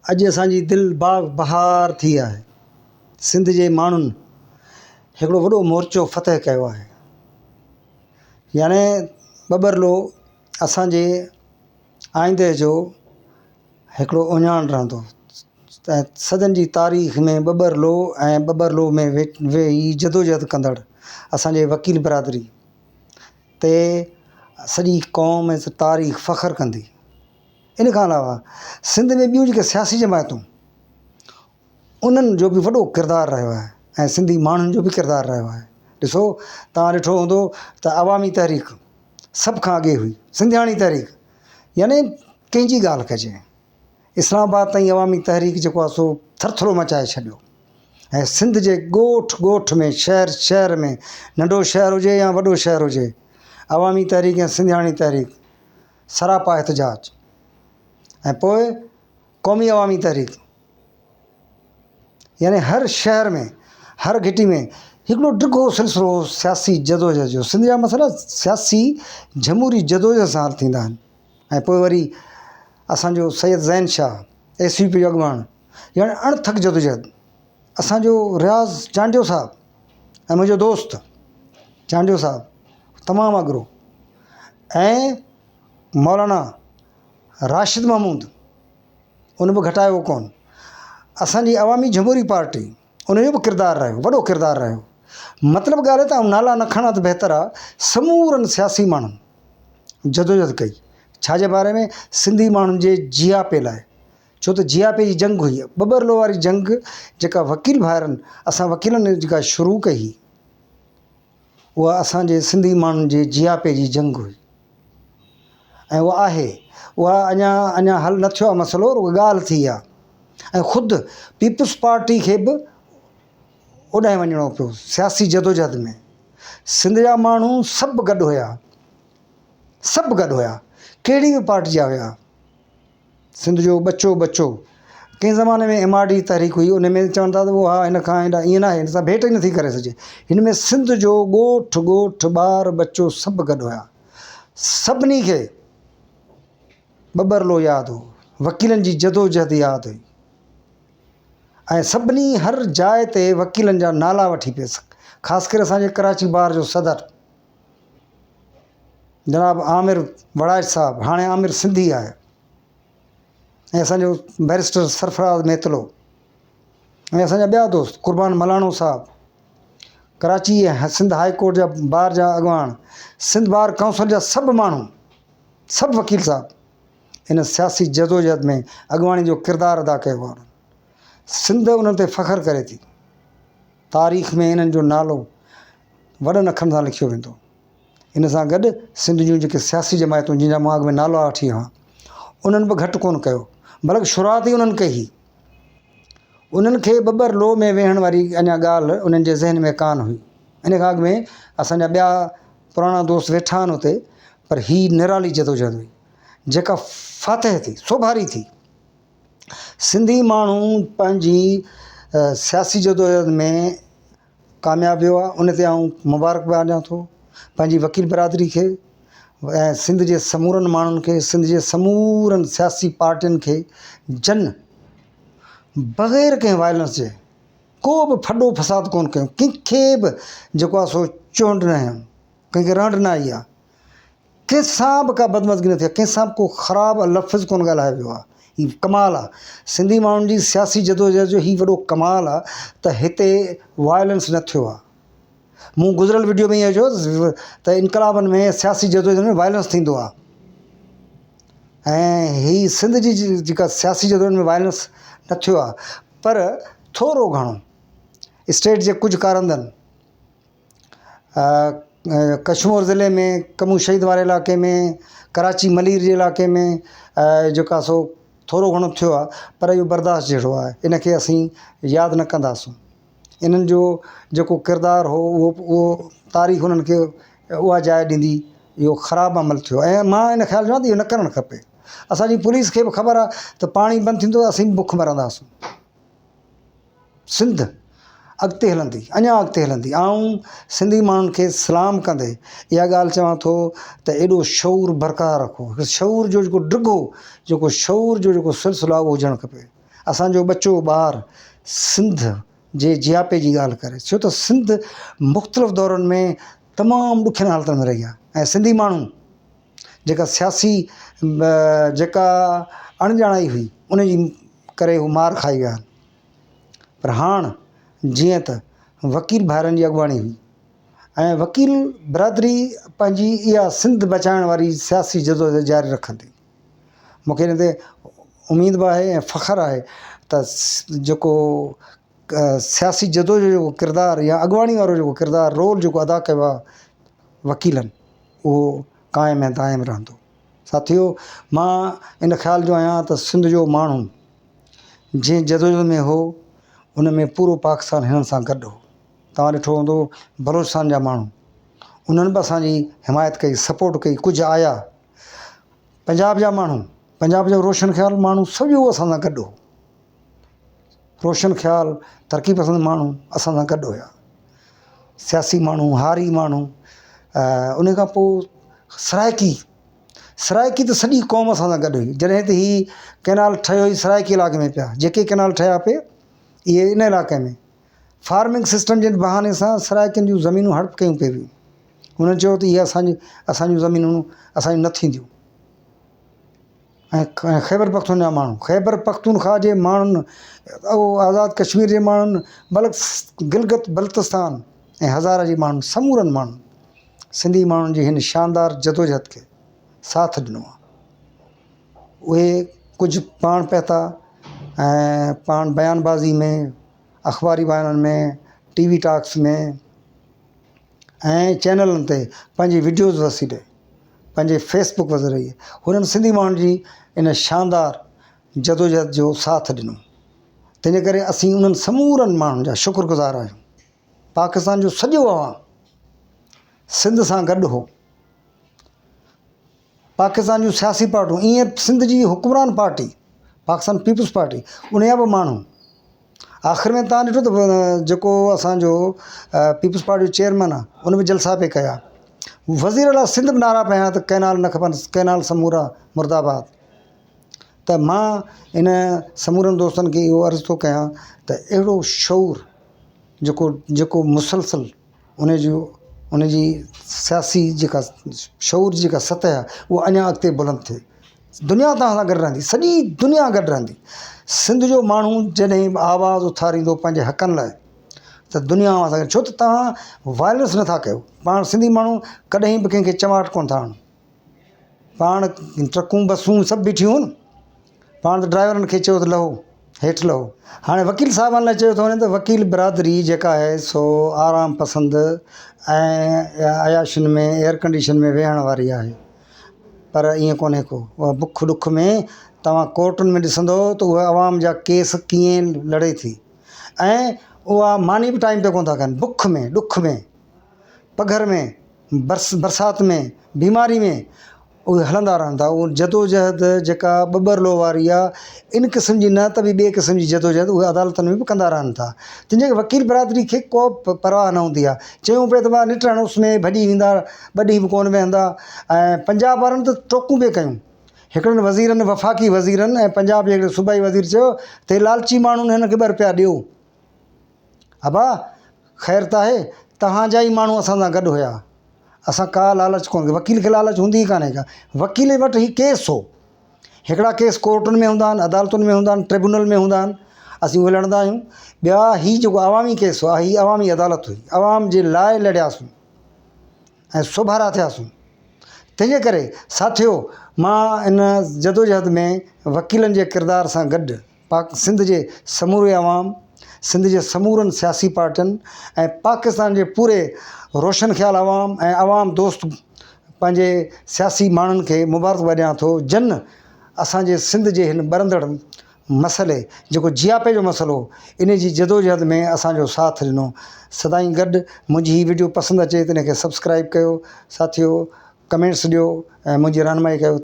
अॼु असांजी दिलि बाग बहार थी आहे। सिंध जे माण्हुनि हिकिड़ो वॾो मोर्चो फ़तह कयो आहे। याने ॿॿरलो असांजे आईंदे जो हिकिड़ो उञाण रहंदो। त सदन जी तारीख़ में ॿॿरलो ऐं ॿॿरलो में वेही जदोजहद कंदड़ असांजे वकील बिरादरी ते सॼी क़ौम ऐं तारीख़ फ़ख़्रु कंदी। इन खां अलावा सिंध में ॿियूं जेके सियासी जमायतूं उन्हनि जो बि वॾो किरदारु रहियो आहे ऐं सिंधी माण्हुनि जो बि किरदारु रहियो आहे। ॾिसो, तव्हां ॾिठो हूंदो त अवामी तहरीक सभ खां अॻे हुई। सिंधियाणी तहरीक यानी कंहिंजी ॻाल्हि कजे, इस्लामाबाद ताईं अवामी तहरीक जेको आहे सो थरथरो मचाए छॾियो। ऐं सिंध जे ॻोठ ॻोठ में, शहर शहर में, नंढो शहर हुजे या वॾो शहर हुजे, अवामी तहरीक ऐं सिंधियाणी तहरीक सरापा एहतजाज। ऐं पोइ क़ौमी अवामी तहरीक, यानी हर शहर में, हर घिटी में हिकिड़ो ॾिघो सिलसिलो सियासी जदोजहद जो। सिंध जा मसइला सियासी जमहूरी जदोजहद सां हल थींदा आहिनि। ऐं पोइ वरी असांजो सैयद ज़ैन शाह SVP जो अॻुवाण, यानी अणथक जदोजहद। असांजो रियाज़ चांडियो साहिबु ऐं मुंहिंजो दोस्त चांडियो साहिबु तमामु अॻिरो, ऐं मौलाना राशिद महमूद, उन बि घटायो कोन। असांजी अवामी जमहूरी पार्टी, उनजो बि किरदारु रहियो, वॾो किरदारु रहियो। मतिलबु ॻाल्हि आहे त नाला न खणा त बहितरु आहे। समूरनि सियासी माण्हुनि जदोजहद कई। छाजे बारे में? सिंधी माण्हुनि जे जियापे लाइ। छो त जियापे जी जंग हुई, ॿॿरलो वारी जंग जेका वकील भाइरनि, असां वकीलनि जेका शुरू कई हुई, उहा असांजे सिंधी माण्हुनि जे जियापे जी जंग हुई। ऐं उहा आहे, उहा अञा हल न थियो आहे मसइलो, उहा ॻाल्हि थी आहे। ऐं ख़ुदि पीपुल्स पार्टी खे बि ओॾांहुं वञिणो पियो सियासी जदोजहद में। सिंध जा माण्हू सभु गॾु हुया, सभु गॾु हुया, कहिड़ी बि पार्टी जा हुया। सिंध जो बचो कंहिं ज़माने में MRD तहरीक हुई, उन में चवंदा त हा हिन खां हेॾा, ईअं न आहे, हिन सां भेट ई नथी करे सघे। हिन में सिंध जो ॻोठ ॻोठ, ॿार बचो सभु गॾु हुया। सभिनी खे ॿॿरलो यादि हो, वकीलनि जी जदोजहद यादि हुई। ऐं सभिनी हर जाइ ते वकीलनि जा नाला वठी पियसि। ख़ासि करे असांजे कराची बार जो सदर जनाब आमिर वड़ाइच साहिबु, हाणे आमिर सिंधी आहे। ऐं असांजो बैरिस्टर सरफराज़ मेतलो, ऐं असांजा ॿिया दोस्त क़ुर्बान मलाणो साहिबु, कराची ऐं सिंध हाई कोर्ट जा बार जा अॻुवाण, सिंध बार काउंसिल जा सभु माण्हू, सभु वकील साहिबु इन सियासी जदोजहद में अॻुवाणी जो किरदारु अदा कयो आहे। सिंध उन्हनि ते फ़ख़्रु करे थी। तारीख़ में इन्हनि जो नालो वॾनि अखरनि सां लिखियो वेंदो। इन सां गॾु सिंध जूं जेके सियासी जमायतूं, जंहिंजा मां अॻु में नाला वठी वियो आहियां, उन्हनि बि घटि कोन कयो, बल्कि शुरूआत ई उन्हनि कई। उन्हनि खे ॿॿरलो में वेहण वारी अञा ॻाल्हि उन्हनि जे ज़हन में कान हुई। इन खां अॻु में असांजा ॿिया पुराणा दोस्त वेठा आहिनि उते, पर ही निराली जदोजहद हुई जेका फ़तह थी, सोभारी थी। सिंधी माण्हू पंहिंजी सियासी जदोजहद में कामयाबु वियो आहे। उन ते आउं मुबारकबाद ॾियां थो पंहिंजी वकील बिरादरी खे ऐं सिंध जे समूरनि माण्हुनि खे, सिंध जे समूरनि सियासी पार्टियुनि खे। जन बग़ैर कंहिं वायलेंस जे को बि फॾो फसाद कोन कयूं, कंहिंखे बि जेको आहे सो चुंड न हयूं, कंहिंखे रहंड न आई आहे, कंहिंसां बि का बदमज़गी न थी आहे, कंहिंसां बि को ख़राबु लफ़्ज़ कोन ॻाल्हायो वियो आहे। हीउ कमाल आहे सिंधी माण्हुनि जी सियासी जदोजहद जो। हीउ वॾो कमाल आहे त हिते वायलेंस न थियो आहे। मूं गुज़िरियल वीडियो में इहो चयो त इनकलाबनि में, सियासी जदोजहद में वायलेंस थींदो आहे, ऐं हीउ सिंध जी जेका सियासी जदोजहद में वायलेंस न थियो आहे। पर थोरो घणो स्टेट जे कुझु कारंदनि, कशमीर ज़िले में कमू शहीद वारे इलाइक़े में, कराची मलीर जे इलाइक़े में जेका सो थोरो घणो थियो आहे, पर इहो बर्दाश्त जहिड़ो आहे। इन खे असीं यादि न कंदासूं। इन्हनि जो जेको किरदारु हो, उहो तारीख़ उन्हनि खे उहा जाइ ॾींदी। इहो ख़राबु अमल थियो, ऐं मां इन ख़्यालु चवां त इहो न करणु खपे। असांजी पुलिस खे बि ख़बर आहे त पाणी बंदि थींदो त असीं बुख मरंदासीं। सिंध अॻिते हलंदी, अञा अॻिते हलंदी। ऐं सिंधी माण्हुनि खे सलाम कंदे इहा ॻाल्हि चवां थो त एॾो शऊर बरक़रार रखो। शऊर जो जेको ॾिघो, जेको शऊर जो जेको सिलसिलो आहे उहो हुजणु खपे। असांजो बचो ॿार सिंध जे जियापे जी ॻाल्हि करे, छो त सिंध मुख़्तलिफ़ दौरनि में तमामु ॾुखियनि हालतुनि में रही आहे ऐं सिंधी माण्हू जेका सियासी जेका अणॼाणाई हुई उन जी करे हू मार खाई विया आहिनि। पर हाणे जीअं त वकील भाइरनि जी अॻुवाणी हुई ऐं वकील बिरादरी पंहिंजी इहा सिंध बचाइण वारी सियासी जदोजहद जारी रखंदी। मूंखे हिन ते उमेद बि आहे ऐं फ़ख़्रु आहे त जेको सियासी जदोजहद जो किरदारु या अॻुवाणी वारो जेको किरदारु रोल जेको अदा कयो आहे वकीलनि, उहो क़ाइमु ऐं दाइमु रहंदो। साथियो, मां इन ख़्याल जो आहियां त सिंध जो माण्हू जंहिं जदोजहद में हो उन में पूरो पाकिस्तान हिननि सां गॾु हो। तव्हां ॾिठो हूंदो बलोचिस्तान जा माण्हू, उन्हनि बि असांजी हिमायत कई, सपोर्ट कई, कुझु आया। पंजाब जा माण्हू, पंजाब जो रोशन ख़्याल माण्हू सॼो असां सां गॾु हो। रोशन ख़्याल तरक़ी पसंदि माण्हू असां सां गॾु हुया। सियासी माण्हू, हारी माण्हू, उन खां पोइ सराइकी त सॼी क़ौम असां सां गॾु हुई। जॾहिं त हीअ कैनाल ठहियो ई सराइकी इलाइक़े में पिया, जेके कैनाल ठहिया पिए इहे इन इलाइक़े में फार्मिंग सिस्टम जे बहाने सां सराइकियुनि जूं ज़मीनूं हड़प कयूं पियूं। हुननि चयो त इहे असांजूं ज़मीनूं असांजूं न थींदियूं। ऐं ख़ैबर पख्तूनख्वा जा माण्हू, ख़ैबर पख्तूनख्वा जे माण्हुनि, आज़ादु कश्मीर जे माण्हुनि, बल्कि गिलगित बल्तिस्तान ऐं हज़ारा जी माण्हुनि, समूरनि माण्हुनि सिंधी माण्हुनि जी हिन शानदार जदोजहद खे साथ ॾिनो आहे। उहे कुझु पाण पिया ऐं पाण बयानबाज़ी में, अख़बारी बयाननि में, टीवी टॉक्स में ऐं चैनलनि ते पंहिंजी वीडियोज़ वसीले, पंहिंजे फेसबुक ज़रिए हुननि सिंधी माण्हुनि जी इन शानदार जदोजहद जो साथ ॾिनो। तंहिंजे करे असीं उन्हनि समूरनि माण्हुनि जा शुक्रगुज़ार आहियूं। पाकिस्तान जो सॼो अवाम सिंध सां गॾु हो। पाकिस्तान जूं सियासी पार्टियूं, ईअं सिंध जी हुकुमरान पार्टी पाकिस्तान पीपुल्स पार्टी, उन जा बि माण्हू आख़िर में तव्हां ॾिठो त जेको असांजो पीपुल्स पार्टी जो चेयरमैन आहे उन बि जलसा पे कया। वज़ीर अला सिंध बि नारा पिया त कैनाल न खपनि, कैनाल समूरा मुर्दाबाद। त मां इन समूरनि दोस्तनि खे इहो अर्ज़ु थो कयां त अहिड़ो शौर जेको मुसलसल उन जी सियासी जेका शौर जी जेका सतह आहे उहा अञा अॻिते बुलंद थिए। दुनिया तव्हां सां गॾु रहंदी, सॼी दुनिया गॾु रहंदी। सिंध जो माण्हू जॾहिं आवाज़ु उथारींदो पंहिंजे हक़नि लाइ त दुनिया सां गॾु, छो त तव्हां वायलेंस नथा कयो। पाण सिंधी माण्हू कॾहिं बि कंहिंखे चमाट कोन था हणनि। पाण ट्रकूं बसूं सभु बीठियूं आहिनि, पाण त ड्राइवरनि खे चयो त लहो हेठि लहो। हाणे वकील साहिबनि लाइ चयो थो वञे त वकील बिरादरी जेका आहे सो आराम पसंदि ऐं अयाशियुनि में एयर कंडीशन में वेहण वारी आहे। पर ईअं कोन्हे को, उहा बुख ॾुख में तव्हां कोर्टुनि में ॾिसंदो त उहा आवाम जा केस कीअं लड़े थी ऐं उहा मानी बि टाइम ते कोन था कनि। बुख में, ॾुख में, पघर में, बरसाति में, बीमारी में उहे हलंदा रहंदा। उहो जदोजहद जेका ॿॿरलो वारी आहे, इन क़िस्म जी न त बि ॿिए क़िस्म जी जदोजहद उहे अदालतुनि में बि कंदा रहनि था। जंहिंजे वकील बिरादरी खे को परवाह न हूंदी आहे। चयूं पिए त निट हणूस में भॼी वेंदा, ॿ ॾींहं बि कोन वेहंदा। ऐं पंजाब वारनि त टोकूं पिए कयूं। हिकिड़नि वज़ीरनि, वफ़ाक़ी वज़ीरनि ऐं पंजाब जे हिकिड़े सूबाई वज़ीर चयो त हे लालची माण्हुनि हिन खे ॿ रुपया ॾियो। अबा ख़ैर त आहे, तव्हांजा ई माण्हू असां सां गॾु हुया, असां का लालच कोन कई। वकील खे लालच हूंदी ई कान्हे का। वकील वटि हीउ केस हो, हिकिड़ा केस कोर्टुनि में हूंदा आहिनि, अदालतुनि में हूंदा आहिनि, ट्रिब्यूनल में हूंदा आहिनि, असीं उहे लड़ंदा आहियूं। ॿिया हीउ जेको अवामी केस हुआ, हीअ अवामी अदालत हुई, अवाम जे लाइ लड़ियासीं ऐं सोभारा थियासीं। तंहिंजे करे साथियो, मां इन जदोजहद में वकीलनि जे किरदार सां गॾु सिंध जे समूरे अवाम, सिंध जे समूरनि सियासी पार्टियुनि ऐं पाकिस्तान जे पूरे रोशन ख़्याल अवाम ऐं अवाम दोस्त पंहिंजे सियासी माण्हुनि खे मुबारकबाद ॾियां थो। जन असांजे सिंध जे हिन ॿरंदड़ मसइले जेको जियापे जो मसइलो, इन जी जदोजहद में असांजो साथ ॾिनो। सदाईं गॾु। मुंहिंजी हीअ वीडियो पसंदि अचे त इनखे सब्सक्राइब कयो साथियो, कमेंट्स ॾियो ऐं मुंहिंजी रहनुमाई कयो।